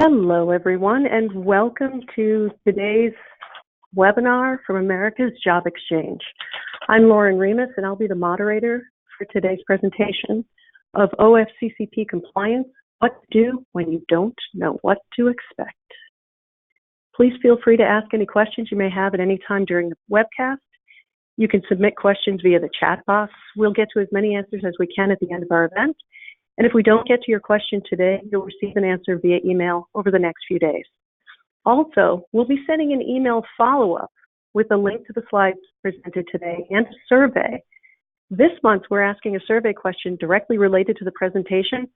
Hello, everyone, and welcome to today's webinar from America's Job Exchange. I'm Lauren Remus, and I'll be the moderator for today's presentation of OFCCP compliance, what to do when you don't know what to expect. Please feel free to ask any questions you may have at any time during the webcast. You can submit questions via the chat box. We'll get to as many answers as we can at the end of our event. And if we don't get to your question today, you'll receive an answer via email over the next few days. Also, we'll be sending an email follow-up with a link to the slides presented today and a survey. This month, we're asking a survey question directly related to the presentation.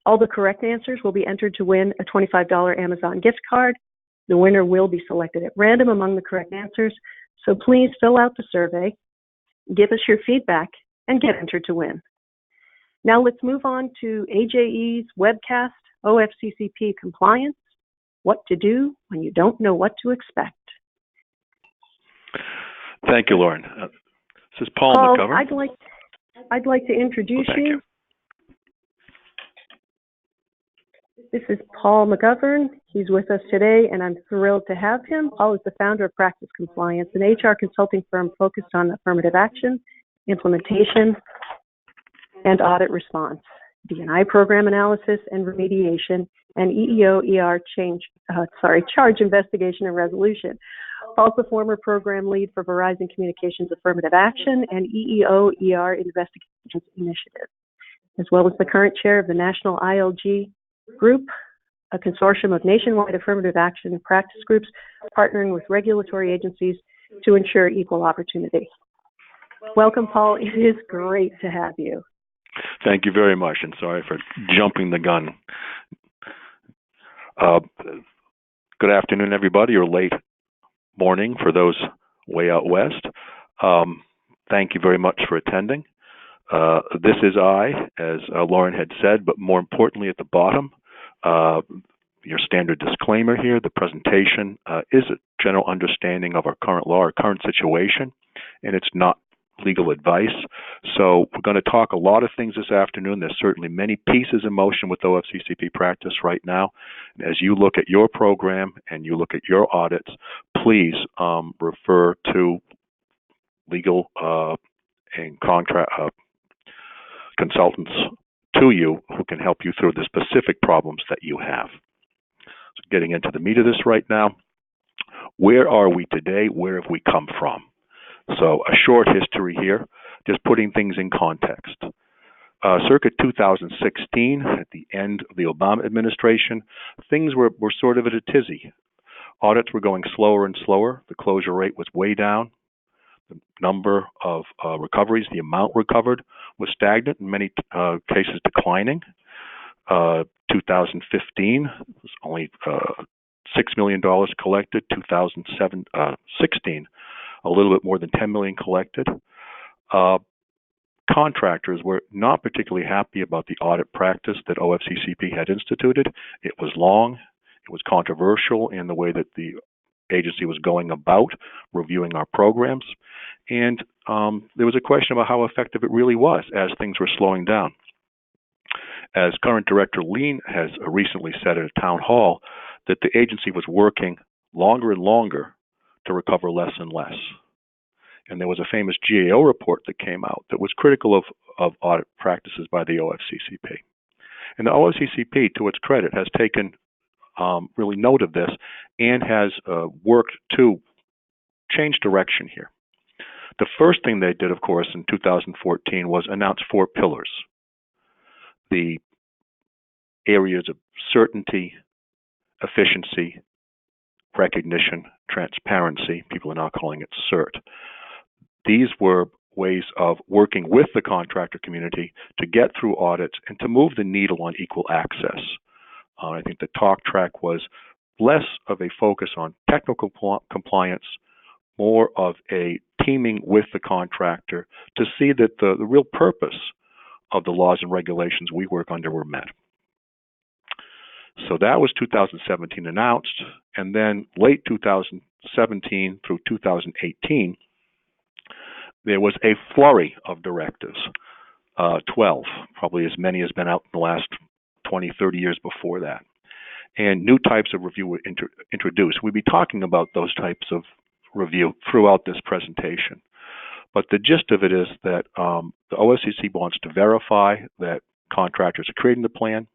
All the correct answers will be entered to win a $25 Amazon gift card. The winner will be selected at random among the correct answers. So please fill out the survey, give us your feedback, and get entered to win. Now let's move on to AJE's webcast, OFCCP Compliance, what to do when you don't know what to expect. Thank you, Lauren. This is Paul McGovern. I'd like to introduce you. This is Paul McGovern. He's with us today, and I'm thrilled to have him. Paul is the founder of Practice Compliance, an HR consulting firm focused on affirmative action, implementation, and audit response, D&I program analysis and remediation, and EEO/ER charge investigation and resolution. Paul's the former program lead for Verizon Communications Affirmative Action and EEO/ER Investigations Initiative, as well as the current chair of the National ILG Group, a consortium of nationwide affirmative action and practice groups partnering with regulatory agencies to ensure equal opportunity. Welcome, Paul. It is great to have you. Thank you very much, and sorry for jumping the gun. Good afternoon, everybody, or late morning for those way out west. Thank you very much for attending. This is I, as Lauren had said, but more importantly at the bottom, your standard disclaimer here, the presentation is a general understanding of our current law, our current situation, and it's not legal advice. So we're going to talk a lot of things this afternoon. There's certainly many pieces in motion with OFCCP practice right now. And as you look at your program and you look at your audits, please refer to legal and contract consultants to you who can help you through the specific problems that you have. So getting into the meat of this right now, where are we today? Where have we come from? So a short history here, just putting things in context. Circa 2016, at the end of the Obama administration, things were sort of at a tizzy. Audits were going slower and slower. The closure rate was way down. The number of recoveries, the amount recovered, was stagnant, in many cases declining. 2015 was only $6 million collected. 2016, a little bit more than $10 million collected. Contractors were not particularly happy about the audit practice that OFCCP had instituted. It was long, it was controversial in the way that the agency was going about reviewing our programs, and there was a question about how effective it really was as things were slowing down. As current director Lean has recently said at a town hall, that the agency was working longer and longer to recover less and less. And there was a famous GAO report that came out that was critical of audit practices by the OFCCP. And the OFCCP, to its credit, has taken really note of this and has worked to change direction here. The first thing they did, of course, in 2014 was announce 4 pillars. The areas of certainty, efficiency, recognition, transparency. People are now calling it CERT. These were ways of working with the contractor community to get through audits and to move the needle on equal access. I think the talk track was less of a focus on technical compliance, more of a teaming with the contractor to see that the real purpose of the laws and regulations we work under were met. So that was 2017 announced, and then late 2017 through 2018, there was a flurry of directives, 12, probably as many as been out in the last 20, 30 years before that. and new types of review were introduced. We'll be talking about those types of review throughout this presentation. But the gist of it is that the OFCCP wants to verify that contractors are creating the plan.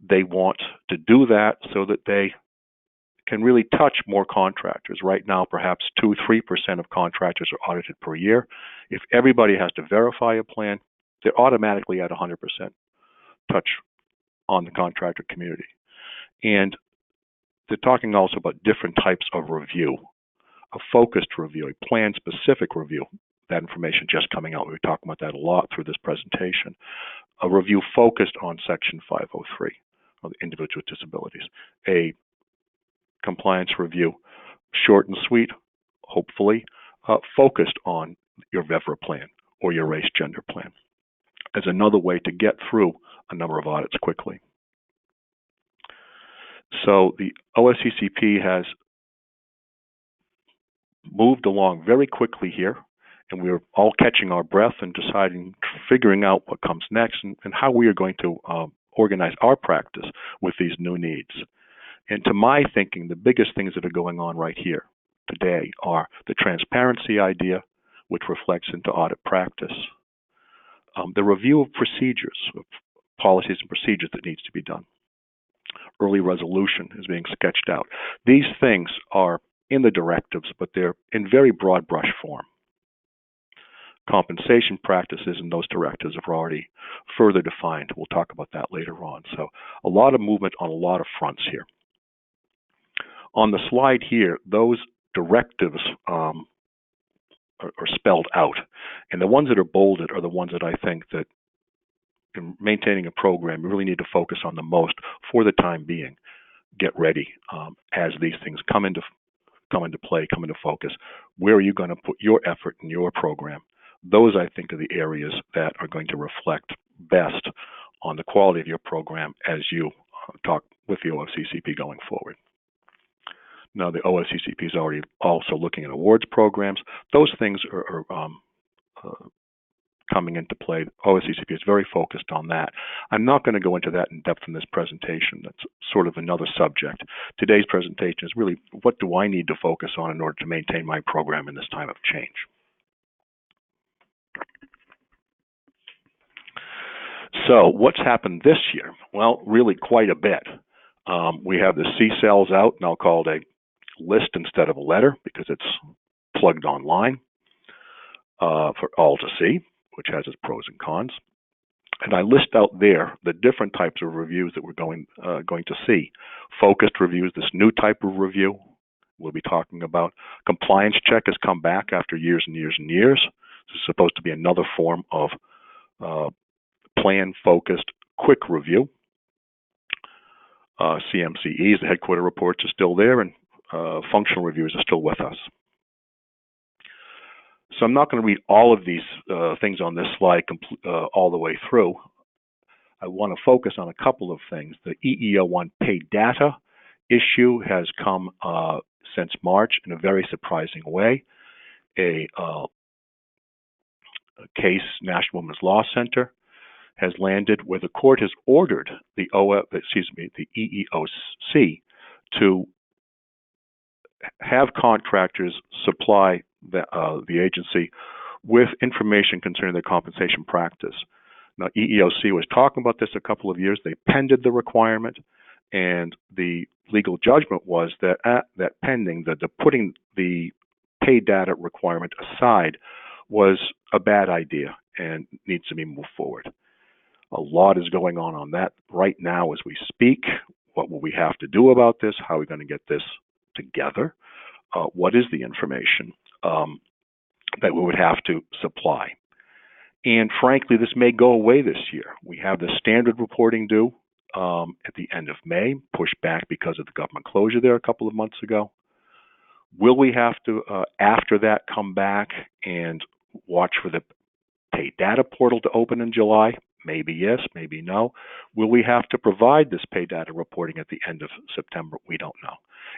They want to do that so that they can really touch more contractors. Right now, perhaps 2-3% of contractors are audited per year. If everybody has to verify a plan, they're automatically at 100% touch on the contractor community. And they're talking also about different types of review, a focused review, a plan-specific review. That information just coming out. We were talking about that a lot through this presentation. A review focused on Section 503 of the Individuals with Disabilities. A compliance review, short and sweet, hopefully, focused on your VEVRA plan or your race gender plan as another way to get through a number of audits quickly. So the OFCCP has moved along very quickly here, and we're all catching our breath and figuring out what comes next and how we are going to organize our practice with these new needs. And to my thinking, the biggest things that are going on right here today are the transparency idea, which reflects into audit practice, the review of procedures, of policies and procedures that needs to be done. Early resolution is being sketched out. These things are in the directives, but they're in very broad brush form. Compensation practices in those directives are already further defined. We'll talk about that later on. So a lot of movement on a lot of fronts here. On the slide here, those directives are spelled out. And the ones that are bolded are the ones that I think that in maintaining a program, you really need to focus on the most for the time being. Get ready as these things come into play, come into focus. Where are you going to put your effort in your program? Those, I think, are the areas that are going to reflect best on the quality of your program as you talk with the OFCCP going forward. Now, the OFCCP is already also looking at awards programs. Those things are coming into play. OFCCP is very focused on that. I'm not going to go into that in depth in this presentation. That's sort of another subject. Today's presentation is really, what do I need to focus on in order to maintain my program in this time of change? So what's happened this year? Well, really quite a bit. We have the C-cells out, now called a list instead of a letter because it's plugged online for all to see, which has its pros and cons. And I list out there the different types of reviews that we're going to see. Focused reviews, this new type of review we'll be talking about. Compliance check has come back after years and years and years. This is supposed to be another form of plan-focused quick review. CMCEs, the headquarter reports are still there, and functional reviews are still with us. So I'm not going to read all of these things on this slide all the way through. I want to focus on a couple of things. The EEO1 paid data issue has come since March in a very surprising way. A case, National Women's Law Center, has landed where the court has ordered the EEOC to have contractors supply the agency with information concerning their compensation practice. Now, EEOC was talking about this a couple of years. They pended the requirement, and the legal judgment was that that pending, the putting the paid data requirement aside was a bad idea and needs to be moved forward. A lot is going on that right now as we speak. What will we have to do about this? How are we going to get this together? What is the information that we would have to supply? And frankly, this may go away this year. We have the standard reporting due at the end of May, pushed back because of the government closure there a couple of months ago. Will we have to, after that, come back and watch for the paid data portal to open in July? Maybe yes, maybe no. Will we have to provide this paid data reporting at the end of September? We don't know.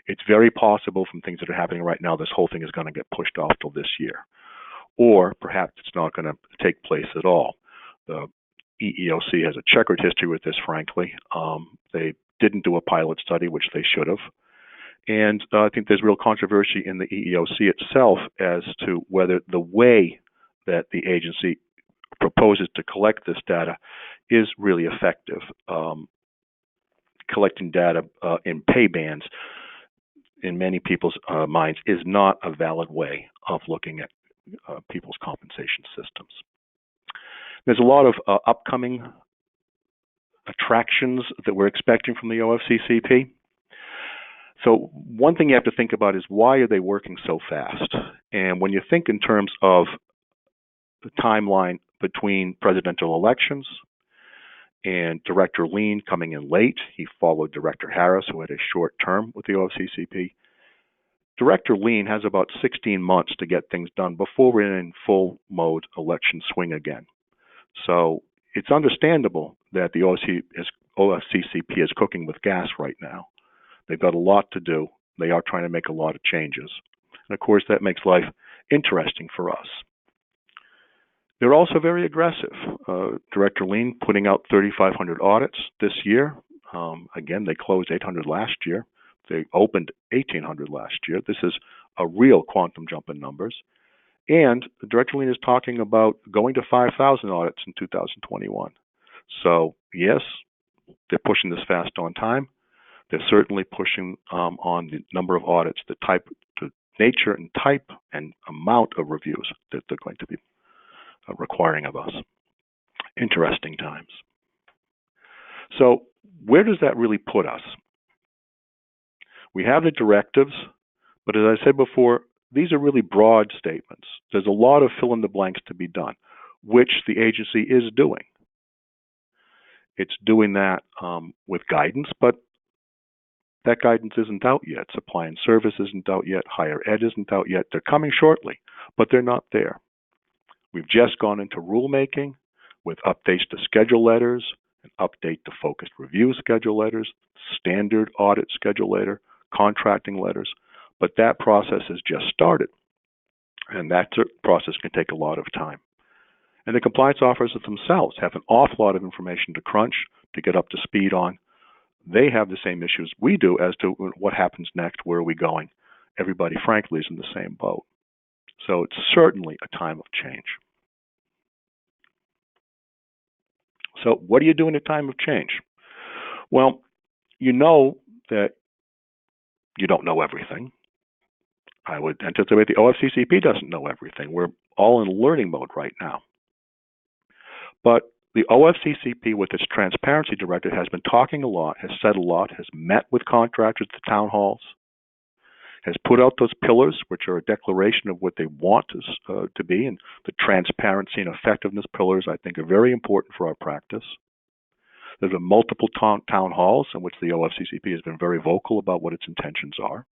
It's very possible from things that are happening right now, this whole thing is going to get pushed off till this year. Or perhaps it's not going to take place at all. The EEOC has a checkered history with this, frankly. They didn't do a pilot study, which they should have. And I think there's real controversy in the EEOC itself as to whether the way that the agency proposes to collect this data is really effective. Collecting data in pay bands, in many people's minds, is not a valid way of looking at people's compensation systems. There's a lot of upcoming attractions that we're expecting from the OFCCP. So one thing you have to think about is, why are they working so fast? And when you think in terms of the timeline between presidential elections and Director Lean coming in late, he followed Director Harris, who had a short term with the OFCCP. Director Lean has about 16 months to get things done before we're in full mode election swing again. So it's understandable that the OFCCP is cooking with gas right now. They've got a lot to do. They are trying to make a lot of changes. And of course, that makes life interesting for us. They're also very aggressive. Director Lean putting out 3,500 audits this year. Again, they closed 800 last year. They opened 1,800 last year. This is a real quantum jump in numbers. And Director Lean is talking about going to 5,000 audits in 2021. So yes, they're pushing this fast on time. They're certainly pushing on the number of audits, the type, the nature and type and amount of reviews that they're going to be requiring of us. Interesting times. So where does that really put us? We have the directives, but as I said before, these are really broad statements. There's a lot of fill in the blanks to be done, which the agency is doing. It's doing that with guidance, but that guidance isn't out yet. Supply and service isn't out yet. Higher ed isn't out yet. They're coming shortly, but they're not there. We've just gone into rulemaking with updates to schedule letters, an update to focused review schedule letters, standard audit schedule letter, contracting letters, but that process has just started, and that process can take a lot of time. And the compliance officers themselves have an awful lot of information to crunch, to get up to speed on. They have the same issues we do as to what happens next, where are we going. Everybody, frankly, is in the same boat. So it's certainly a time of change. So what do you do in a time of change? Well, you know that you don't know everything. I would anticipate the OFCCP doesn't know everything. We're all in learning mode right now. But the OFCCP, with its transparency directive, has been talking a lot, has said a lot, has met with contractors at the town halls, has put out those pillars, which are a declaration of what they want us to be, and the transparency and effectiveness pillars, I think, are very important for our practice. There's been multiple town halls in which the OFCCP has been very vocal about what its intentions are.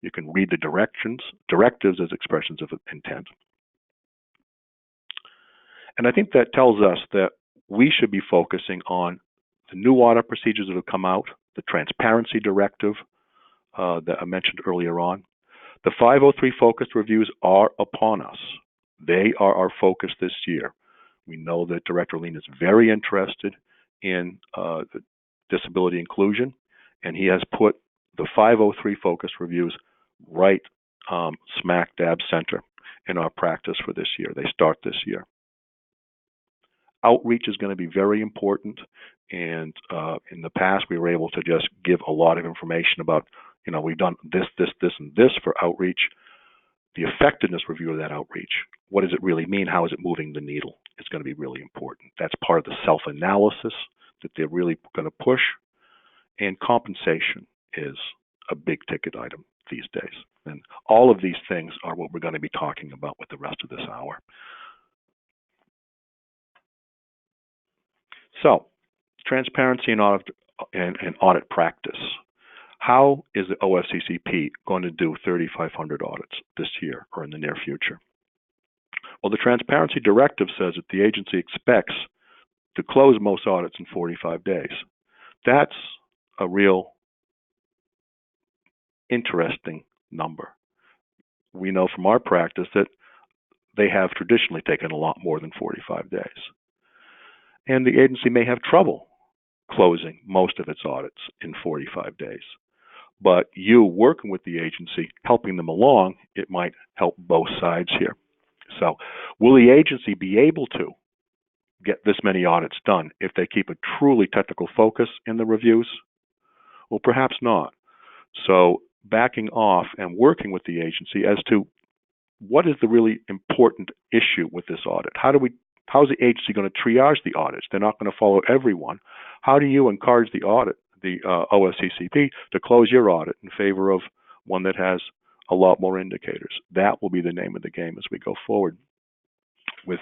You can read the directives as expressions of intent. And I think that tells us that we should be focusing on the new audit procedures that have come out, the transparency directive that I mentioned earlier on. The 503 focused reviews are upon us. They are our focus this year. We know that Director Lean is very interested in disability inclusion, and he has put the 503 focused reviews right smack dab center in our practice for this year. They start this year. Outreach is going to be very important, and in the past we were able to just give a lot of information about, we've done this, and this for outreach. The effectiveness review of that outreach. What does it really mean? How is it moving the needle? It's going to be really important. That's part of the self-analysis that they're really going to push. And compensation is a big ticket item these days. And all of these things are what we're going to be talking about with the rest of this hour. So, transparency and audit practice. How is the OFCCP going to do 3,500 audits this year or in the near future? Well, the transparency directive says that the agency expects to close most audits in 45 days. That's a real interesting number. We know from our practice that they have traditionally taken a lot more than 45 days. And the agency may have trouble closing most of its audits in 45 days. But you working with the agency, helping them along, it might help both sides here. So will the agency be able to get this many audits done if they keep a truly technical focus in the reviews? Well, perhaps not. So backing off and working with the agency as to what is the really important issue with this audit? How is the agency going to triage the audits? They're not going to follow everyone. How do you encourage the OFCCP to close your audit in favor of one that has a lot more indicators? That will be the name of the game as we go forward with,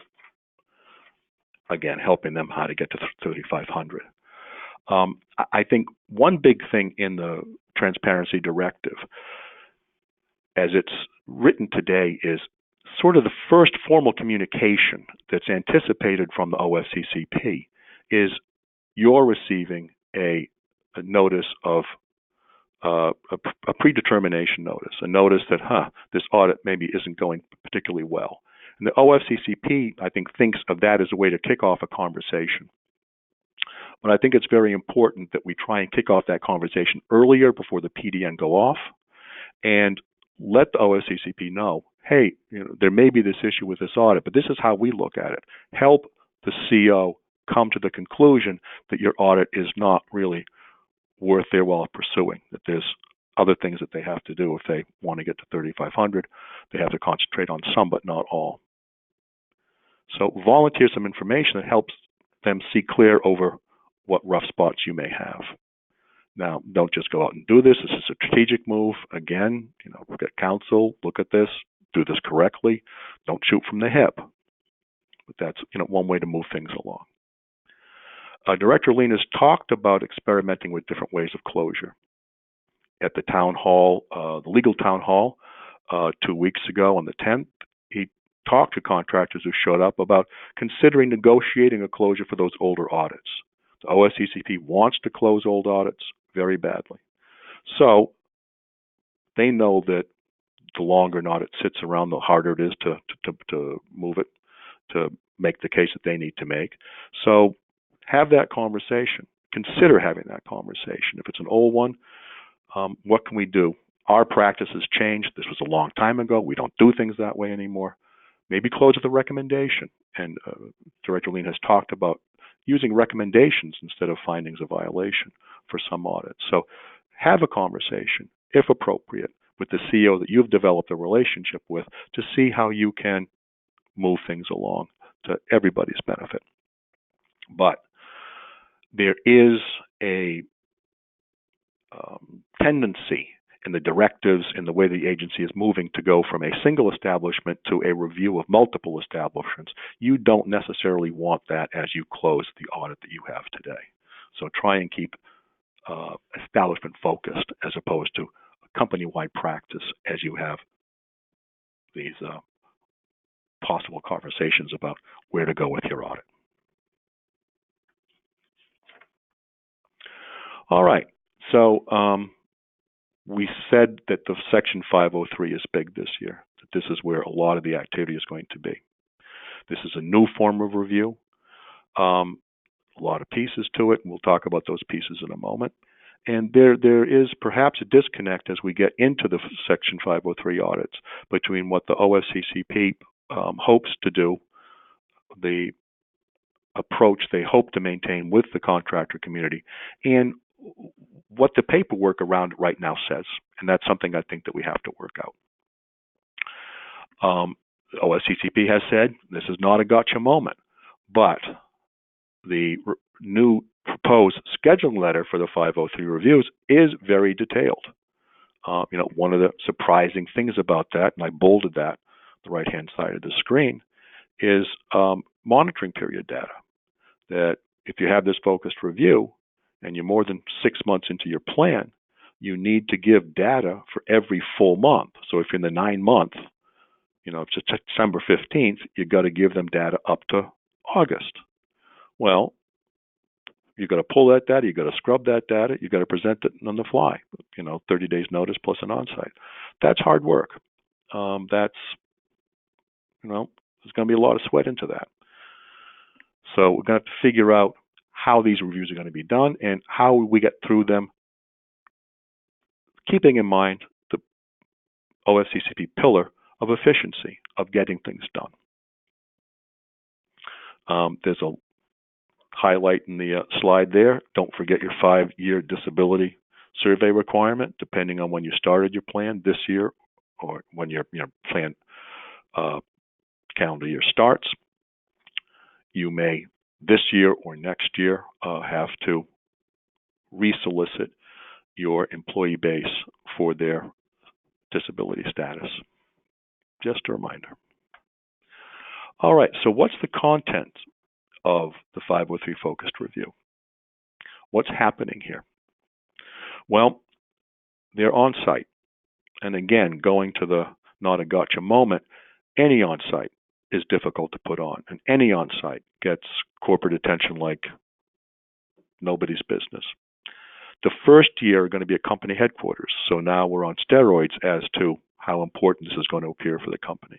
again, helping them how to get to 3,500. I think one big thing in the transparency directive, as it's written today, is sort of the first formal communication that's anticipated from the OFCCP is you're receiving a notice of a predetermination notice, a notice that, this audit maybe isn't going particularly well. And the OFCCP, I think, thinks of that as a way to kick off a conversation. But I think it's very important that we try and kick off that conversation earlier before the PDN go off, and let the OFCCP know, hey, there may be this issue with this audit, but this is how we look at it. Help the CO come to the conclusion that your audit is not really worth their while pursuing, that there's other things that they have to do. If they want to get to 3,500, they have to concentrate on some, but not all. So volunteer some information that helps them see clear over what rough spots you may have. Now, don't just go out and do this. This is a strategic move. Again, get counsel, look at this, do this correctly. Don't shoot from the hip. But that's one way to move things along. Director Lean has talked about experimenting with different ways of closure. At the town hall, the legal town hall, 2 weeks ago on the 10th, he talked to contractors who showed up about considering negotiating a closure for those older audits. The OFCCP wants to close old audits very badly. So they know that the longer an audit sits around, the harder it is to move it, to make the case that they need to make. So have that conversation. Consider having that conversation. If it's an old one, what can we do? Our practice has changed. This was a long time ago. We don't do things that way anymore. Maybe close with a recommendation. And Director Lean has talked about using recommendations instead of findings of violation for some audits. So have a conversation, if appropriate, with the CO that you've developed a relationship with to see how you can move things along to everybody's benefit. But there is a tendency in the directives, in the way the agency is moving, to go from a single establishment to a review of multiple establishments. You don't necessarily want that as you close the audit that you have today. So try and keep establishment focused as opposed to a company-wide practice as you have these possible conversations about where to go with your audit. All right, so we said that the Section 503 is big this year, that this is where a lot of the activity is going to be. This is a new form of review, a lot of pieces to it, and we'll talk about those pieces in a moment. And there is perhaps a disconnect as we get into the Section 503 audits between what the OFCCP hopes to do, the approach they hope to maintain with the contractor community, and what the paperwork around it right now says. And that's something I think that we have to work out. OFCCP has said this is not a gotcha moment, but the new proposed scheduling letter for the 503 reviews is very detailed. One of the surprising things about that, and I bolded that, the right-hand side of the screen, is monitoring period data. That if you have this focused review and you're more than 6 months into your plan, you need to give data for every full month. So if you're in the 9 month, if it's December 15th, you've got to give them data up to August. Well, you've got to pull that data, you've got to scrub that data, you've got to present it on the fly, 30 days notice plus an on-site. That's hard work. There's going to be a lot of sweat into that. So we're going to have to figure out how these reviews are going to be done and how we get through them, keeping in mind the OFCCP pillar of efficiency, of getting things done. There's a highlight in the slide there. Don't forget your 5-year disability survey requirement, depending on when you started your plan this year or when your plan calendar year starts. You may this year or next year have to resolicit your employee base for their disability status. Just a reminder. All right, so what's the content of the 503 focused review? What's happening here? Well, they're on site. And again, going to the not a gotcha moment, any on site is difficult to put on, and any on site gets corporate attention like nobody's business. The first year are going to be at company headquarters, so now we're on steroids as to how important this is going to appear for the company.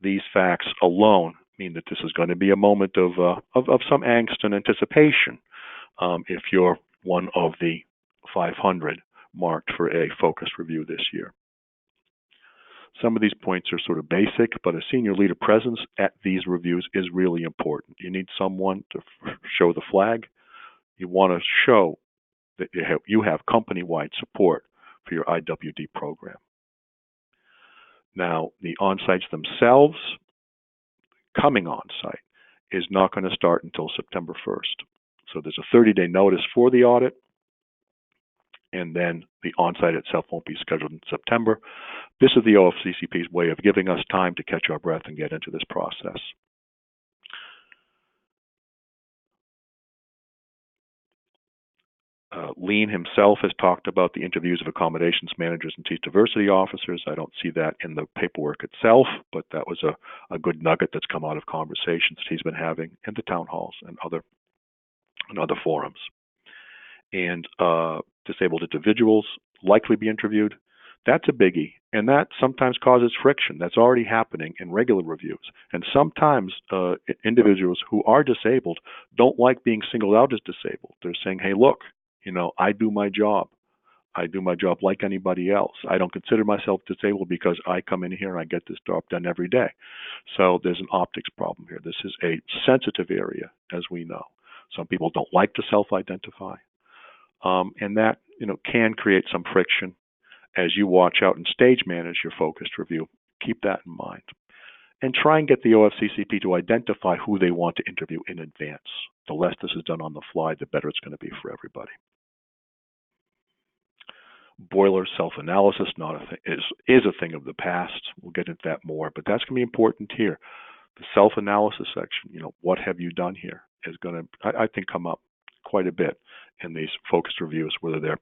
These facts alone mean that this is going to be a moment of some angst and anticipation if you're one of the 500 marked for a focused review this year. Some of these points are sort of basic, but a senior leader presence at these reviews is really important. You need someone to show the flag. You want to show that you have company-wide support for your IWD program. Now, the on-sites themselves, coming on-site, is not going to start until September 1st. So there's a 30-day notice for the audit, and then the on-site itself won't be scheduled in September. This is the OFCCP's way of giving us time to catch our breath and get into this process. Lean himself has talked about the interviews of accommodations managers and chief diversity officers. I don't see that in the paperwork itself, but that was a good nugget that's come out of conversations that he's been having in the town halls and other forums. And disabled individuals likely be interviewed. That's a biggie, and that sometimes causes friction. That's already happening in regular reviews. And sometimes individuals who are disabled don't like being singled out as disabled. They're saying, hey, look, I do my job. I do my job like anybody else. I don't consider myself disabled because I come in here and I get this job done every day. So there's an optics problem here. This is a sensitive area, as we know. Some people don't like to self-identify. And that can create some friction as you watch out and stage manage your focused review. Keep that in mind. And try and get the OFCCP to identify who they want to interview in advance. The less this is done on the fly, the better it's going to be for everybody. Boiler self-analysis is a thing of the past. We'll get into that more, but that's going to be important here. The self-analysis section, what have you done here, is going to, I think, come up quite a bit in these focused reviews, whether they're,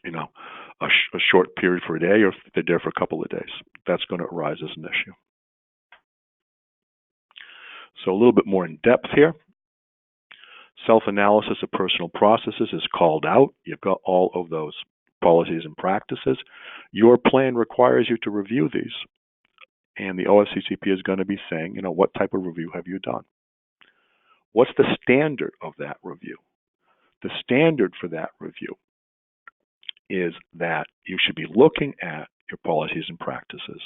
a short period for a day or if they're there for a couple of days. That's going to arise as an issue. So a little bit more in depth here. Self-analysis of personal processes is called out. You've got all of those policies and practices. Your plan requires you to review these. And the OFCCP is going to be saying, what type of review have you done? What's the standard of that review? The standard for that review is that you should be looking at your policies and practices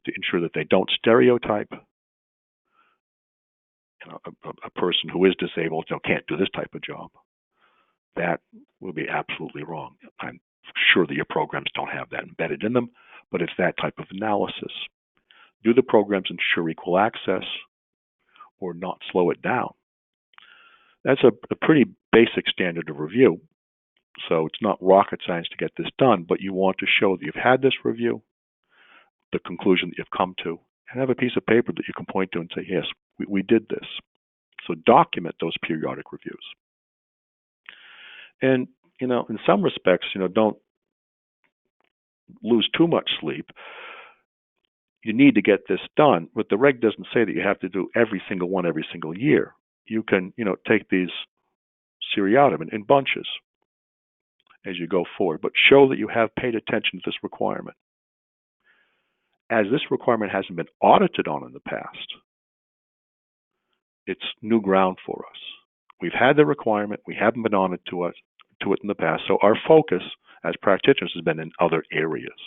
to ensure that they don't stereotype a person who is disabled, can't do this type of job. That will be absolutely wrong. I'm sure that your programs don't have that embedded in them, but it's that type of analysis. Do the programs ensure equal access or not slow it down? That's a pretty basic standard of review. So it's not rocket science to get this done, but you want to show that you've had this review, the conclusion that you've come to, and have a piece of paper that you can point to and say, yes, we did this. So document those periodic reviews. And, in some respects, don't lose too much sleep. You need to get this done, but the reg doesn't say that you have to do every single one every single year. You can, take these seriatim in bunches as you go forward, but show that you have paid attention to this requirement. As this requirement hasn't been audited on in the past, It's new ground for us. We've had the requirement. We haven't been on it to it in the past. So our focus as practitioners has been in other areas.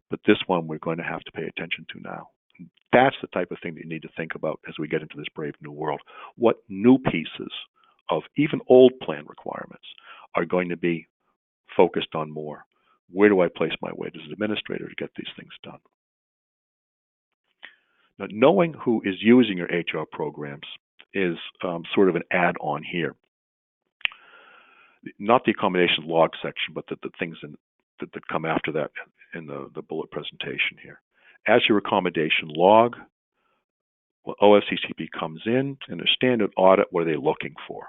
But this one we're going to have to pay attention to now. That's the type of thing that you need to think about as we get into this brave new world. What new pieces of even old plan requirements are going to be focused on more? Where do I place my weight as an administrator to get these things done? Now, knowing who is using your HR programs is sort of an add-on here. Not the accommodations log section, but the things that come after that in the bullet presentation here. As your accommodation log, when OFCCP comes in their standard audit, what are they looking for?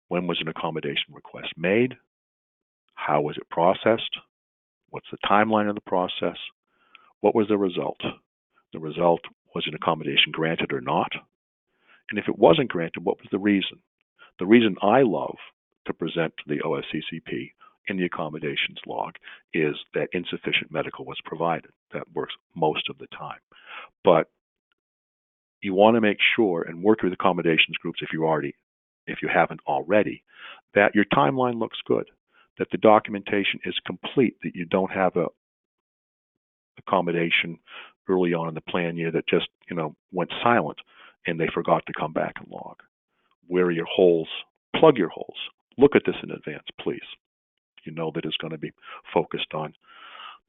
When was an accommodation request made? How was it processed? What's the timeline of the process? What was the result? The result, was an accommodation granted or not? And if it wasn't granted, what was the reason? The reason I love to present to the OFCCP in the accommodations log is that insufficient medical was provided. That works most of the time. But you want to make sure and work with accommodations groups if you haven't already, that your timeline looks good, that the documentation is complete, that you don't have a accommodation early on in the plan year that just went silent and they forgot to come back and log. Where are your holes? Plug your holes. Look at this in advance, please. You know that it's going to be focused on,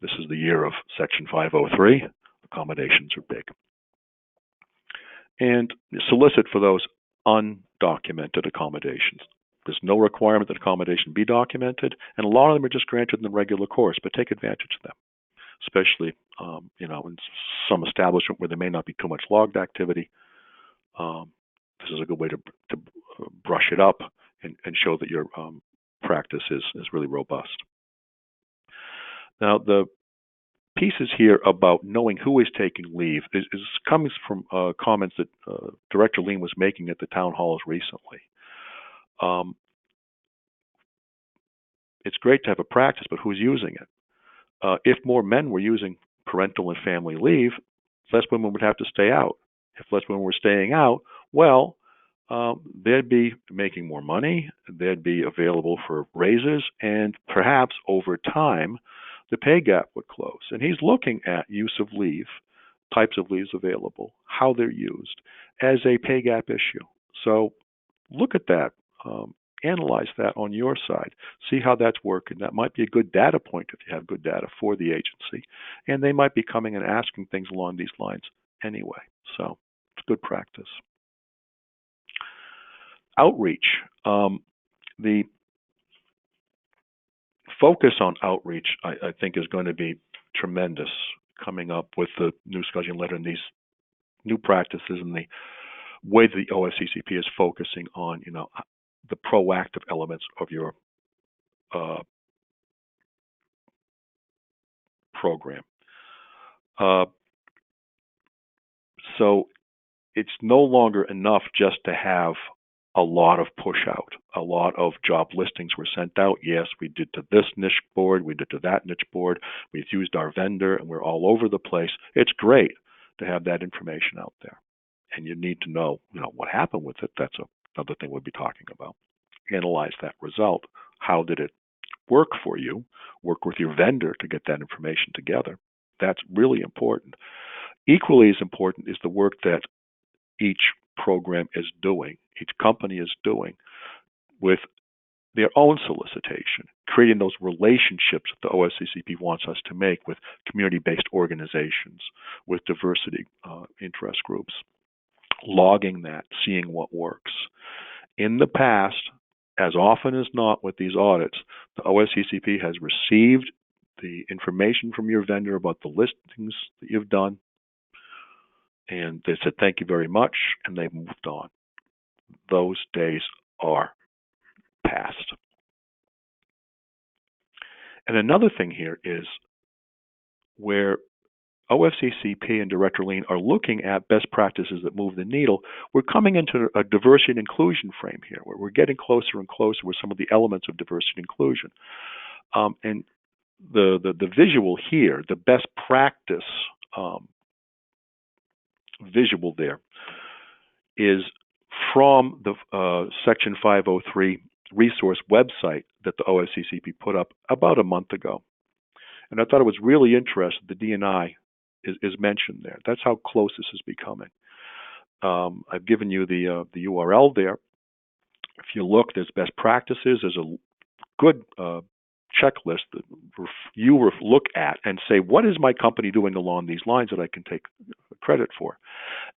this is the year of Section 503. Accommodations are big. And solicit for those undocumented accommodations. There's no requirement that accommodation be documented, and a lot of them are just granted in the regular course, but take advantage of them, especially in some establishment where there may not be too much logged activity. This is a good way to brush it up and show that your practice is really robust. Now, the pieces here about knowing who is taking leave is coming from comments that Director Lean was making at the town halls recently. It's great to have a practice, but who's using it? If more men were using parental and family leave, less women would have to stay out. If less women were staying out, well, they'd be making more money, they'd be available for raises, and perhaps over time, the pay gap would close. And he's looking at use of leave, types of leaves available, how they're used, as a pay gap issue. So look at that. Analyze that on your side. See how that's working. That might be a good data point if you have good data for the agency. And they might be coming and asking things along these lines anyway. So it's good practice. Outreach. The focus on outreach, I think, is going to be tremendous coming up with the new scheduling letter and these new practices and the way that the OFCCP is focusing on, the proactive elements of your program. So it's no longer enough just to have a lot of push out. A lot of job listings were sent out. Yes, we did to this niche board, we did to that niche board, we've used our vendor, and we're all over the place. It's great to have that information out there. And you need to know, what happened with it. That's another thing we'll be talking about. Analyze that result. How did it work for you? Work with your vendor to get that information together. That's really important. Equally as important is the work that each program is doing, each company is doing with their own solicitation, creating those relationships that the OFCCP wants us to make with community-based organizations, with diversity interest groups, logging that, seeing what works. In the past, as often as not with these audits, the OFCCP has received the information from your vendor about the listings that you've done, and they said, thank you very much, and they've moved on. Those days are past. And another thing here is where OFCCP and Director Lean are looking at best practices that move the needle, we're coming into a diversity and inclusion frame here, where we're getting closer and closer with some of the elements of diversity and inclusion. And the visual here, the best practice visual there, is from the Section 503 resource website that the OFCCP put up about a month ago. And I thought it was really interesting. The D&I is mentioned there. That's how close this is becoming. I've given you the URL there. If you look, there's best practices. There's a good checklist that you look at and say, what is my company doing along these lines that I can take credit for?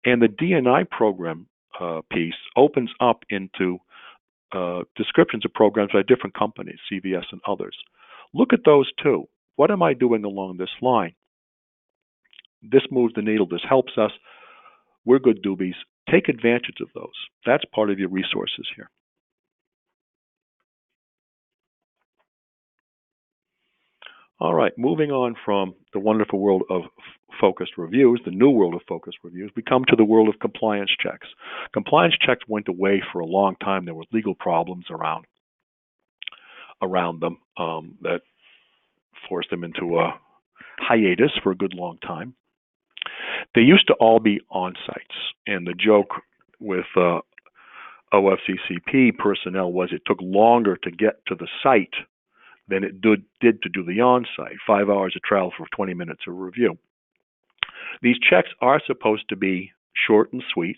And the D&I program piece opens up into descriptions of programs by different companies, CVS and others. Look at those too. What am I doing along this line? This moves the needle. This helps us. We're good doobies. Take advantage of those. That's part of your resources here. All right, moving on from the wonderful world of focused reviews, the new world of focused reviews, we come to the world of compliance checks. Compliance checks went away for a long time. There were legal problems around them that forced them into a hiatus for a good long time. They used to all be on sites, and the joke with OFCCP personnel was it took longer to get to the site than it did to do the on-site. 5 hours of travel for 20 minutes of review. These checks are supposed to be short and sweet,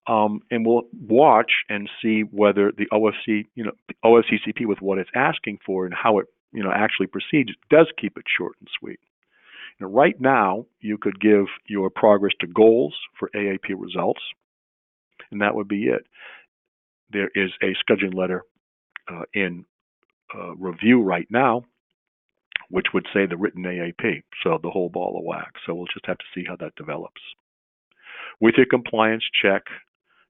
and we'll watch and see whether the OFCCP with what it's asking for and how it actually proceeds does keep it short and sweet. Now, right now, you could give your progress to goals for AAP results, and that would be it. There is a scheduling letter in review right now, which would say the written AAP, so the whole ball of wax. So we'll just have to see how that develops. With your compliance check,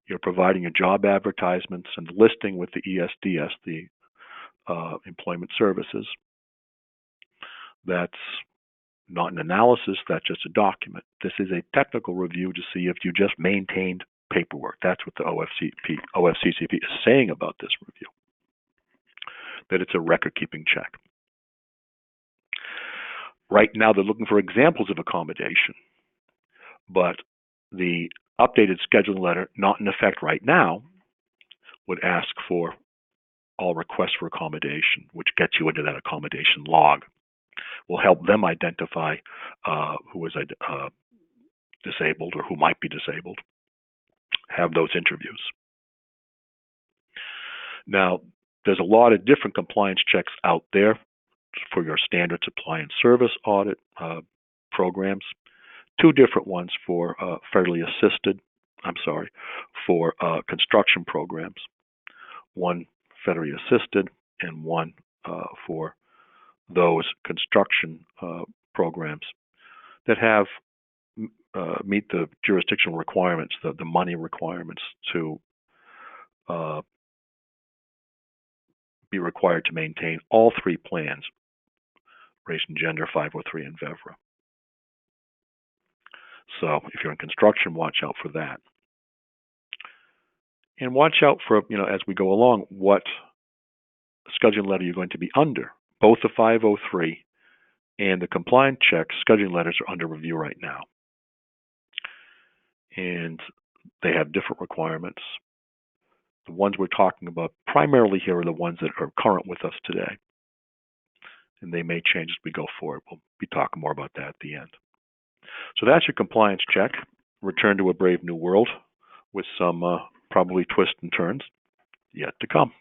you're providing your job advertisements and listing with the ESDS, the Employment Services. That's not an analysis, that's just a document. This is a technical review to see if you just maintained paperwork. That's what the OFCCP is saying about this review, that it's a record-keeping check. Right now, they're looking for examples of accommodation, but the updated scheduling letter, not in effect right now, would ask for all requests for accommodation, which gets you into that accommodation log. Will help them identify who is disabled or who might be disabled, have those interviews. Now, there's a lot of different compliance checks out there for your standard supply and service audit programs. Two different ones for for construction programs. One federally assisted and one for those construction programs that have meet the jurisdictional requirements, the money requirements to be required to maintain all three plans, race and gender, 503, and VEVRA. So if you're in construction, watch out for that. And watch out for, as we go along, what scheduling letter you're going to be under. Both the 503 and the compliance check scheduling letters are under review right now. And they have different requirements. The ones we're talking about primarily here are the ones that are current with us today. And they may change as we go forward. We'll be talking more about that at the end. So that's your compliance check. Return to a brave new world with some probably twists and turns yet to come.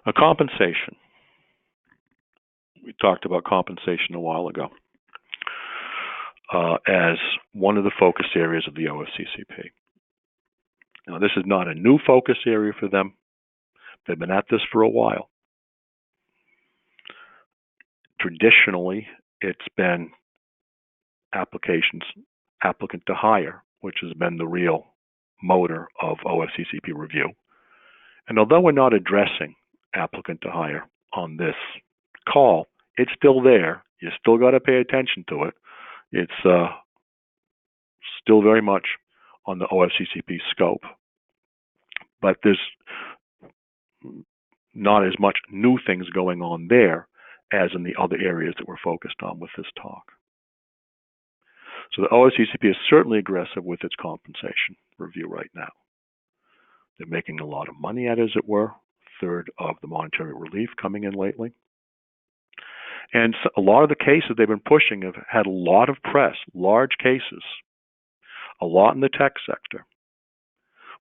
A compensation. We talked about compensation a while ago as one of the focus areas of the OFCCP. Now, this is not a new focus area for them. They've been at this for a while. Traditionally, it's been applicant to hire, which has been the real motor of OFCCP review. And although we're not addressing applicant to hire on this call, it's still there. You still got to pay attention to it. It's still very much on the OFCCP scope. But there's not as much new things going on there as in the other areas that we're focused on with this talk. So the OFCCP is certainly aggressive with its compensation review right now. They're making a lot of money at it, as it were, third of the monetary relief coming in lately. And so a lot of the cases they've been pushing have had a lot of press, large cases, a lot in the tech sector,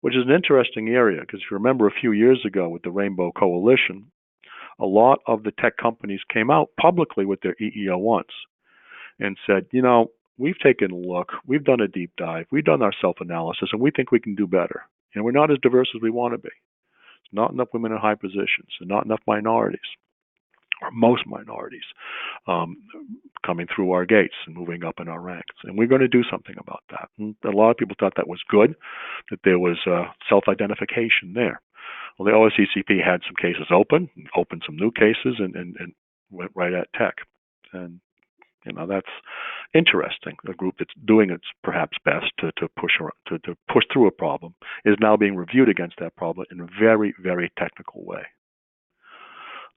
which is an interesting area because if you remember a few years ago with the Rainbow Coalition, a lot of the tech companies came out publicly with their EEO-1s and said, you know, we've taken a look, we've done a deep dive, we've done our self-analysis, and we think we can do better. And we're not as diverse as we want to be. There's not enough women in high positions, and not enough minorities, or most minorities, coming through our gates and moving up in our ranks. And we're going to do something about that. And a lot of people thought that was good, that there was self-identification there. Well, the OFCCP had some cases opened some new cases, and went right at tech. And you know, that's interesting. A group that's doing its perhaps best to push through a problem is now being reviewed against that problem in a very, very technical way.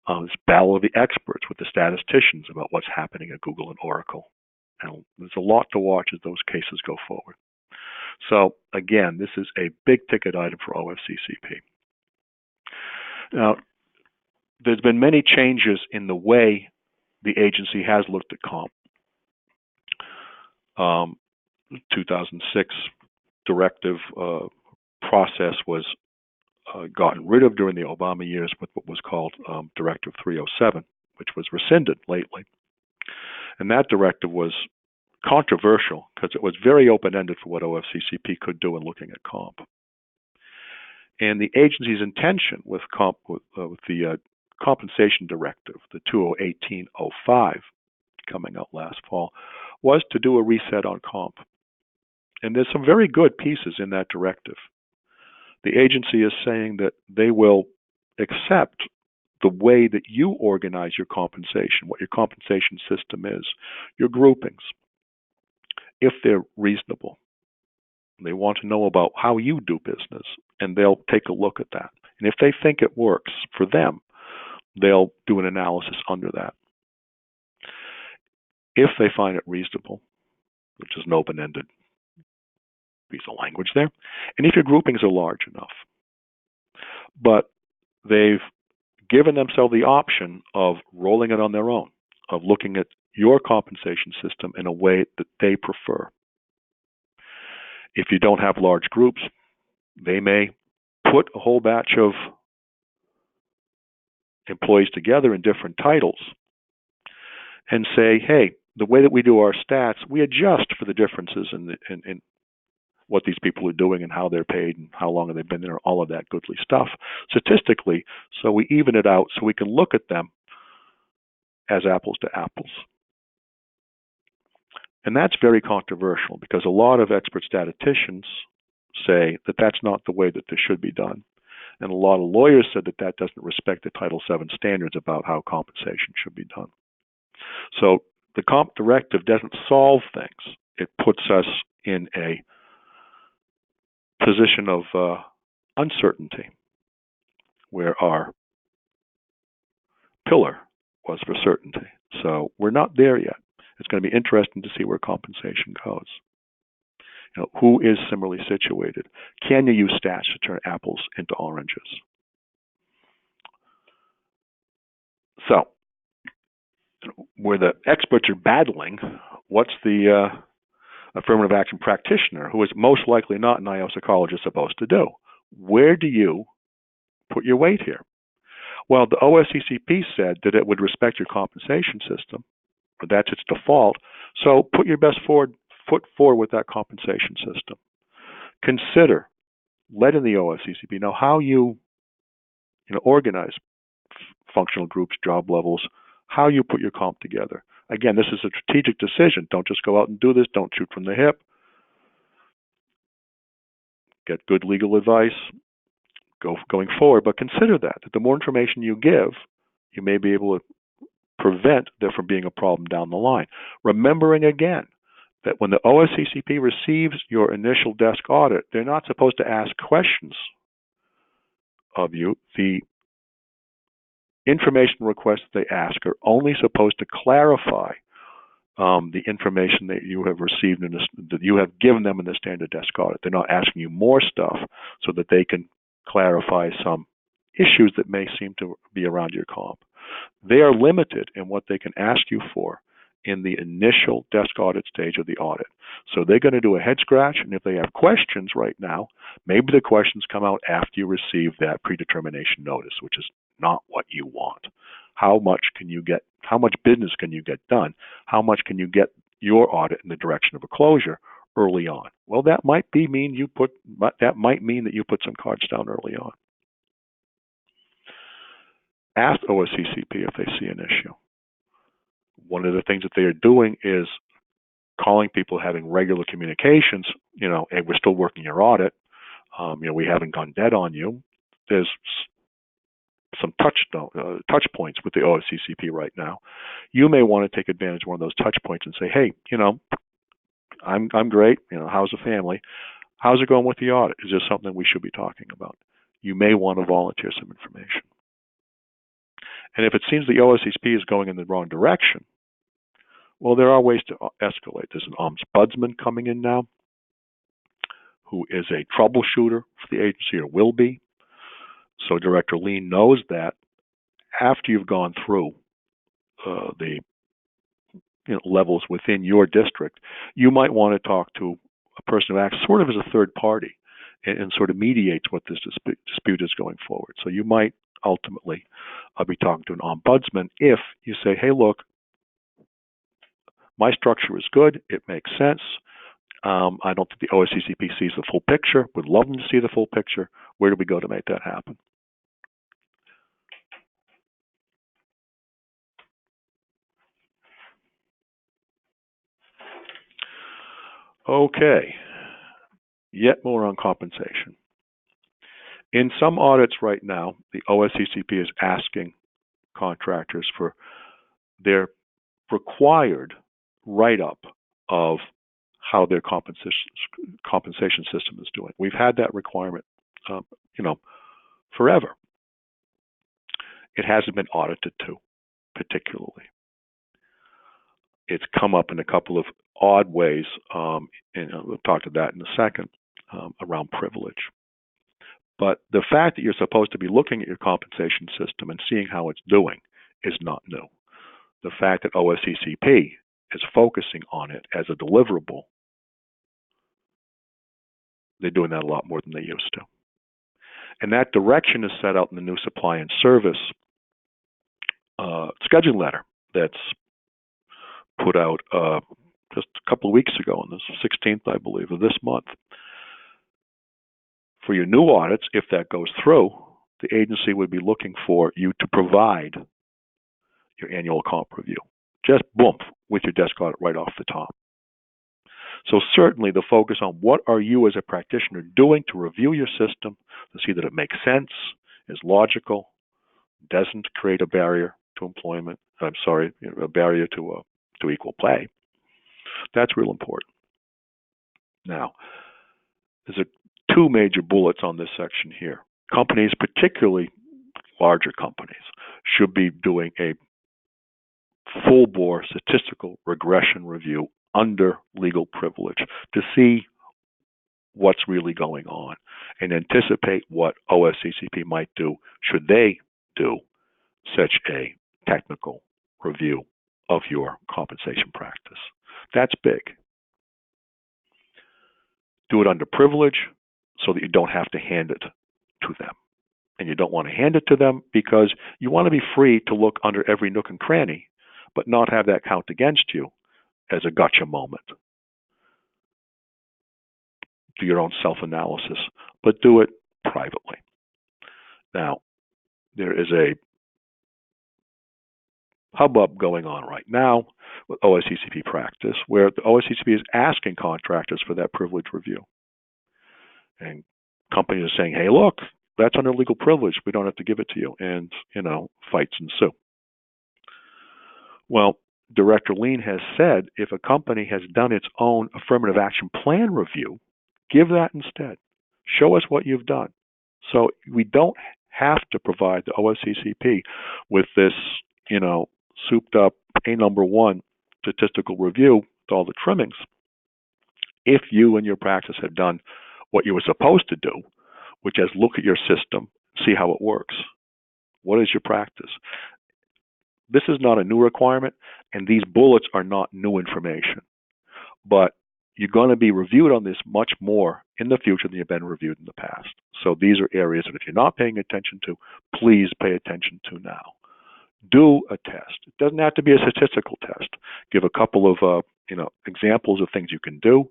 This battle of the experts with the statisticians about what's happening at Google and Oracle. And there's a lot to watch as those cases go forward. So again, this is a big ticket item for OFCCP. Now, there's been many changes in the way the agency has looked at comp. 2006 directive process was gotten rid of during the Obama years with what was called Directive 307, which was rescinded lately. And that directive was controversial because it was very open-ended for what OFCCP could do in looking at comp. And the agency's intention with the compensation directive, the 2018-05, coming out last fall, was to do a reset on comp. And there's some very good pieces in that directive. The agency is saying that they will accept the way that you organize your compensation, what your compensation system is, your groupings, if they're reasonable. They want to know about how you do business, and they'll take a look at that. And if they think it works for them, they'll do an analysis under that. If they find it reasonable, which is an open-ended piece of language there, and if your groupings are large enough, but they've given themselves the option of rolling it on their own, of looking at your compensation system in a way that they prefer. If you don't have large groups, they may put a whole batch of employees together in different titles and say, hey, the way that we do our stats, we adjust for the differences in what these people are doing and how they're paid and how long they've been there, all of that goodly stuff, statistically, so we even it out so we can look at them as apples to apples. And that's very controversial because a lot of expert statisticians say that that's not the way that this should be done. And a lot of lawyers said that that doesn't respect the Title VII standards about how compensation should be done. So the comp directive doesn't solve things. It puts us in a position of uncertainty where our pillar was for certainty. So we're not there yet. It's going to be interesting to see where compensation goes. You know, who is similarly situated? Can you use stats to turn apples into oranges? So, where the experts are battling, what's the affirmative action practitioner, who is most likely not an IO psychologist, supposed to do? Where do you put your weight here? Well, the OFCCP said that it would respect your compensation system, or that's its default, so put your best foot forward with that compensation system. Consider letting the OFCCP know how you organize functional groups, job levels, how you put your comp together. Again, this is a strategic decision. Don't just go out and do this. Don't shoot from the hip. Get good legal advice going forward, but consider that the more information you give, you may be able to prevent there from being a problem down the line. Remembering again that when the OFCCP receives your initial desk audit, they're not supposed to ask questions of you. The information requests they ask are only supposed to clarify the information that you have received in this, that you have given them in the standard desk audit. They're not asking you more stuff so that they can clarify some issues that may seem to be around your comp. They are limited in what they can ask you for in the initial desk audit stage of the audit. So they're going to do a head scratch, and if they have questions right now, maybe the questions come out after you receive that predetermination notice, which is not what you want. How much business can you get done? How much can you get your audit in the direction of a closure early on? Well, that might mean that you put some cards down early on. Ask OFCCP if they see an issue. One of the things that they are doing is calling people, having regular communications, hey, we're still working your audit. We haven't gone dead on you. There's some touch points with the OFCCP right now. You may want to take advantage of one of those touch points and say, hey, I'm great. How's the family? How's it going with the audit? Is there something we should be talking about? You may want to volunteer some information. And if it seems the OFCCP is going in the wrong direction, well, there are ways to escalate. There's an ombudsman coming in now who is a troubleshooter for the agency, or will be. So Director Lean knows that after you've gone through the levels within your district, you might want to talk to a person who acts sort of as a third party and sort of mediates what this dispute is going forward. So you might ultimately be talking to an ombudsman if you say, hey, look, my structure is good, it makes sense. I don't think the OFCCP sees the full picture. Would love them to see the full picture. Where do we go to make that happen? Okay, yet more on compensation. In some audits right now, the OFCCP is asking contractors for their required write-up of how their compensation system is doing. We've had that requirement, forever. It hasn't been audited to, particularly. It's come up in a couple of odd ways, and we'll talk to that in a second, around privilege. But the fact that you're supposed to be looking at your compensation system and seeing how it's doing is not new. The fact that OFCCP is focusing on it as a deliverable, they're doing that a lot more than they used to. And that direction is set out in the new supply and service scheduling letter that's put out just a couple of weeks ago, on the 16th, I believe, of this month. For your new audits, if that goes through, the agency would be looking for you to provide your annual comp review. Just boom, with your desk audit right off the top. So certainly the focus on what are you as a practitioner doing to review your system, to see that it makes sense, is logical, doesn't create a barrier to employment, a barrier to equal pay. That's real important. Now, there's two major bullets on this section here. Companies, particularly larger companies, should be doing a full-bore statistical regression review under legal privilege to see what's really going on and anticipate what OFCCP might do should they do such a technical review of your compensation practice. That's big. Do it under privilege so that you don't have to hand it to them. And you don't want to hand it to them because you want to be free to look under every nook and cranny, but not have that count against you as a gotcha moment. Do your own self-analysis, but do it privately. Now, there is a hubbub going on right now with OFCCP practice where the OFCCP is asking contractors for that privilege review. And companies are saying, hey, look, that's under legal privilege. We don't have to give it to you. And, fights ensue. Well, Director Lean has said if a company has done its own affirmative action plan review, give that instead. Show us what you've done. So we don't have to provide the OFCCP with this, souped up A number one statistical review with all the trimmings, if you and your practice have done what you were supposed to do, which is look at your system, see how it works. What is your practice? This is not a new requirement, and these bullets are not new information. But you're going to be reviewed on this much more in the future than you've been reviewed in the past. So these are areas that if you're not paying attention to, please pay attention to now. Do a test. It doesn't have to be a statistical test. Give a couple of examples of things you can do.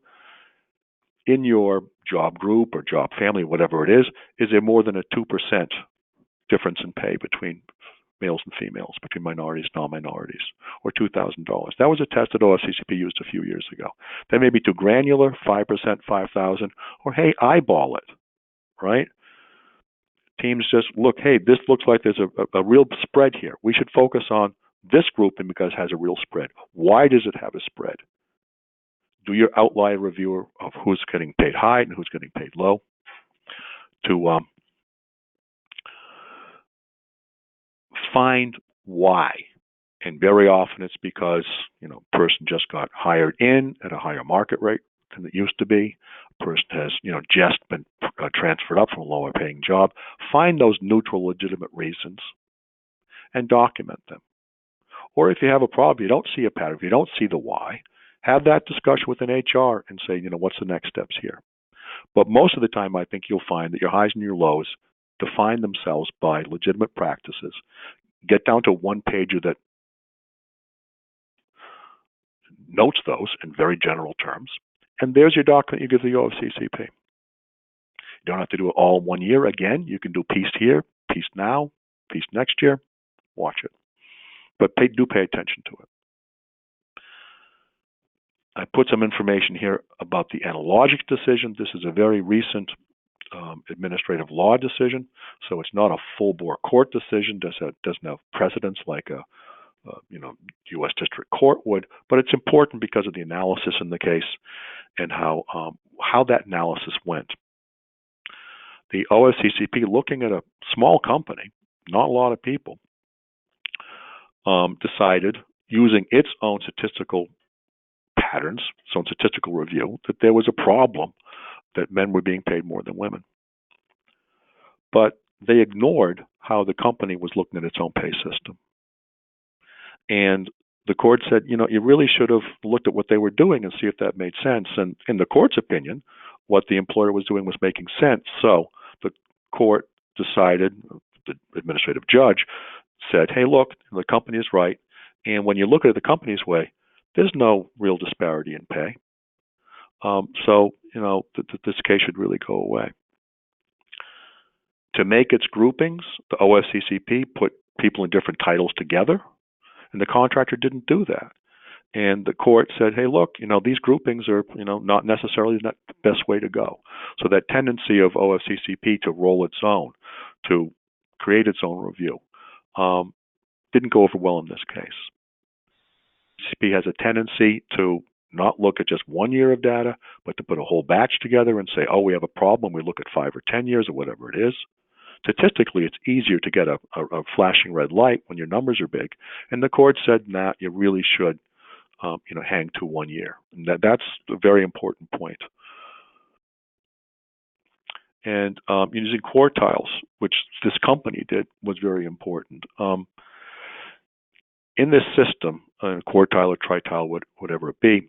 In your job group or job family, whatever it is there more than a 2% difference in pay between males and females, between minorities and non-minorities, or $2,000? That was a test that OFCCP used a few years ago. That may be too granular, 5%, 5,000, or hey, eyeball it, right? Teams just look, hey, this looks like there's a real spread here. We should focus on this grouping because it has a real spread. Why does it have a spread? Do your outlier review of who's getting paid high and who's getting paid low to find why. And very often it's because, person just got hired in at a higher market rate than it used to be. A person has, just been transferred up from a lower paying job. Find those neutral, legitimate reasons and document them. Or if you have a problem, you don't see a pattern, if you don't see the why, have that discussion with an HR and say, what's the next steps here? But most of the time, I think you'll find that your highs and your lows define themselves by legitimate practices. Get down to one pager that notes those in very general terms, and there's your document you give the OFCCP. You don't have to do it all 1 year again. You can do piece here, piece now, piece next year. Watch it. But do pay attention to it. I put some information here about the analogic decision. This is a very recent administrative law decision, so it's not a full-bore court decision. Doesn't have precedence like a U.S. District Court would, but it's important because of the analysis in the case and how that analysis went. The OFCCP, looking at a small company, not a lot of people, decided, using its own statistical patterns, its own statistical review, that there was a problem that men were being paid more than women. But they ignored how the company was looking at its own pay system. And the court said, you really should have looked at what they were doing and see if that made sense. And in the court's opinion, what the employer was doing was making sense. So the court decided, the administrative judge said, hey, look, the company is right. And when you look at it the company's way, there's no real disparity in pay. So this case should really go away. To make its groupings, the OFCCP put people in different titles together, and the contractor didn't do that. And the court said, hey, look, these groupings are, not necessarily the best way to go. So that tendency of OFCCP to roll its own, to create its own review, didn't go over well in this case. CP has a tendency to not look at just 1 year of data, but to put a whole batch together and say, oh, we have a problem. We look at 5 or 10 years or whatever it is. Statistically, it's easier to get a flashing red light when your numbers are big. And the court said, nah, you really should, hang to 1 year. And that's a very important point. And using quartiles, which this company did, was very important. In this system, quartile or tritile, whatever it be,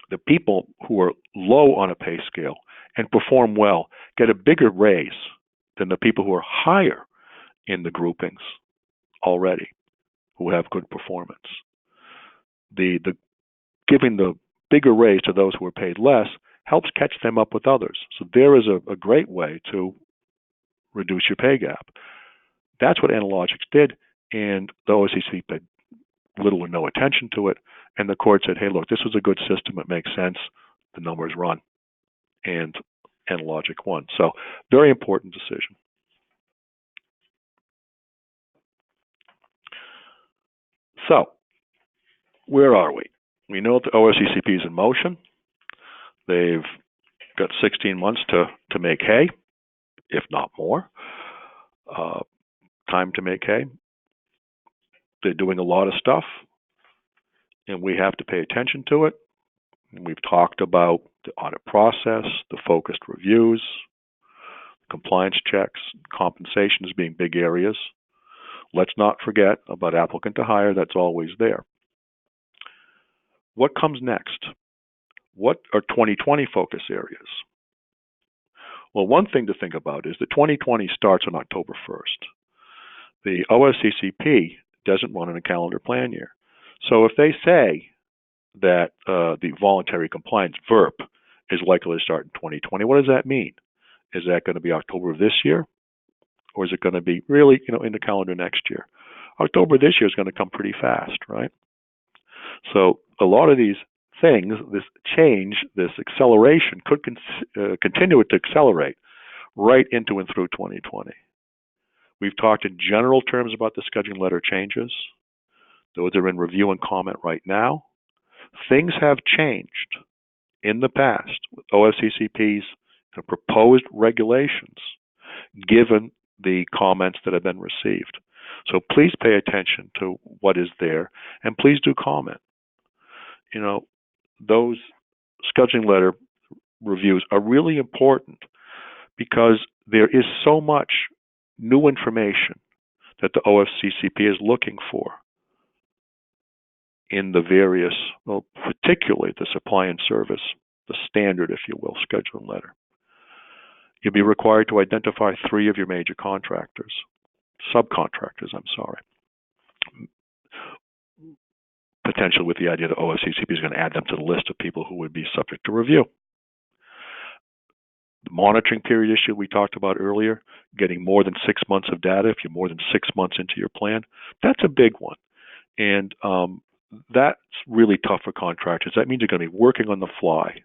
the people who are low on a pay scale and perform well get a bigger raise than the people who are higher in the groupings already, who have good performance. The giving the bigger raise to those who are paid less helps catch them up with others. So there is a great way to reduce your pay gap. That's what Analogics did, and the OFCCP paid little or no attention to it, and the court said, hey, look, this was a good system, it makes sense, the numbers run, and Analogic won. So very important decision. So where are we? We know that the OFCCP is in motion. They've got 16 months to make hay, if not more. Time to make hay. They're doing a lot of stuff. and we have to pay attention to it. We've talked about the audit process, the focused reviews, compliance checks, compensation as being big areas. Let's not forget about applicant to hire. That's always there. What comes next? What are 2020 focus areas? Well, one thing to think about is that 2020 starts on October 1st. The OFCCP doesn't run in a calendar plan year. So if they say that the voluntary compliance VERP is likely to start in 2020, what does that mean? Is that going to be October of this year? Or is it going to be really, in the calendar next year? October this year is going to come pretty fast, right? So a lot of these things, this change, this acceleration could continue to accelerate right into and through 2020. We've talked in general terms about the scheduling letter changes. Those are in review and comment right now. Things have changed in the past with OFCCP's proposed regulations, given the comments that have been received. So please pay attention to what is there, and please do comment. Those scheduling letter reviews are really important because there is so much new information that the OFCCP is looking for in the various, particularly the supply and service, the standard, if you will, scheduling letter. You'll be required to identify 3 of your major contractors, subcontractors, potentially with the idea that OFCCP is going to add them to the list of people who would be subject to review. The monitoring period issue we talked about earlier, getting more than 6 months of data, if you're more than 6 months into your plan, that's a big one. And that's really tough for contractors. That means you're going to be working on the fly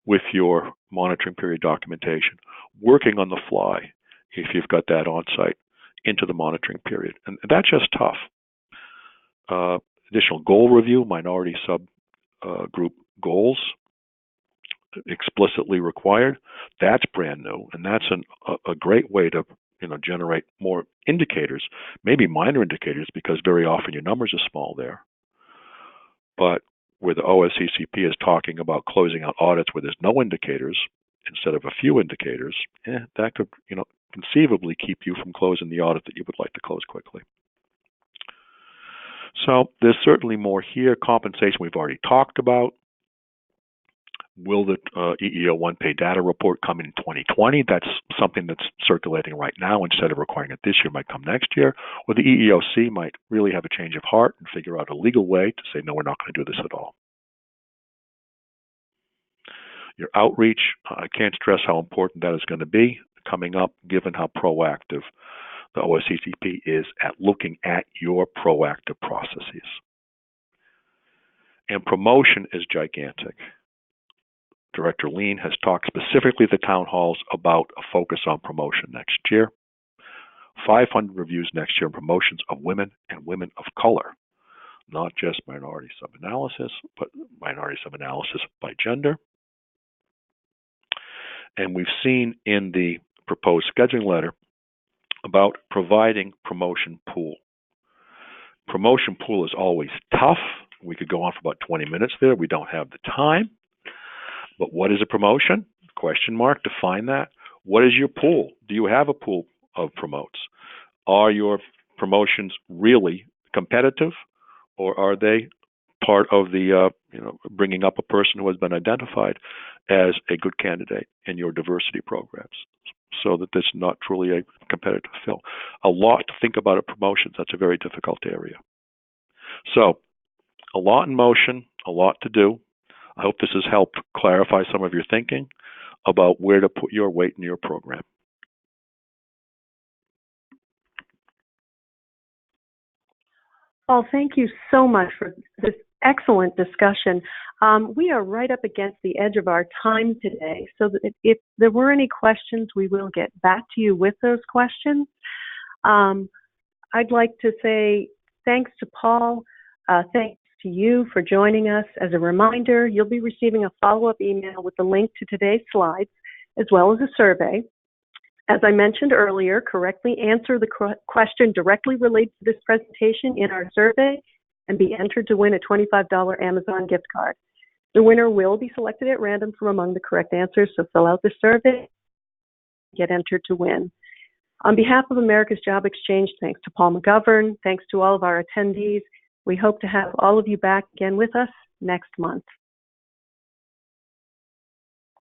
with your monitoring period documentation, working on the fly if you've got that on site into the monitoring period. And that's just tough. Additional goal review, minority subgroup goals explicitly required. That's brand new, and that's a great way to generate more indicators, maybe minor indicators, because very often your numbers are small there. But where the OFCCP is talking about closing out audits where there's no indicators instead of a few indicators, that could conceivably keep you from closing the audit that you would like to close quickly. So there's certainly more here. Compensation we've already talked about. Will the EEO one-pay data report come in 2020? That's something that's circulating right now. Instead of requiring it this year, might come next year. Or the EEOC might really have a change of heart and figure out a legal way to say, no, we're not going to do this at all. Your outreach, I can't stress how important that is going to be coming up, given how proactive the OFCCP is at looking at your proactive processes. And promotion is gigantic. Director Lean has talked specifically at the town halls about a focus on promotion next year. 500 reviews next year on promotions of women and women of color, not just minority sub-analysis, but minority sub-analysis by gender. And we've seen in the proposed scheduling letter about providing promotion pool. Promotion pool is always tough. We could go on for about 20 minutes there. We don't have the time. But what is a promotion? Question mark, define that. What is your pool? Do you have a pool of promotes? Are your promotions really competitive, or are they part of the, bringing up a person who has been identified as a good candidate in your diversity programs, so that this is not truly a competitive fill? A lot to think about at promotions. That's a very difficult area. So, a lot in motion, a lot to do. I hope this has helped clarify some of your thinking about where to put your weight in your program. Paul, thank you so much for this excellent discussion. We are right up against the edge of our time today, so that if there were any questions, we will get back to you with those questions. I'd like to say thanks to Paul, thanks to you for joining us. As a reminder, you'll be receiving a follow-up email with a link to today's slides, as well as a survey. As I mentioned earlier, correctly answer the question directly related to this presentation in our survey, and be entered to win a $25 Amazon gift card. The winner will be selected at random from among the correct answers, so fill out the survey, get entered to win. On behalf of America's Job Exchange, thanks to Paul McGovern, thanks to all of our attendees. We hope to have all of you back again with us next month.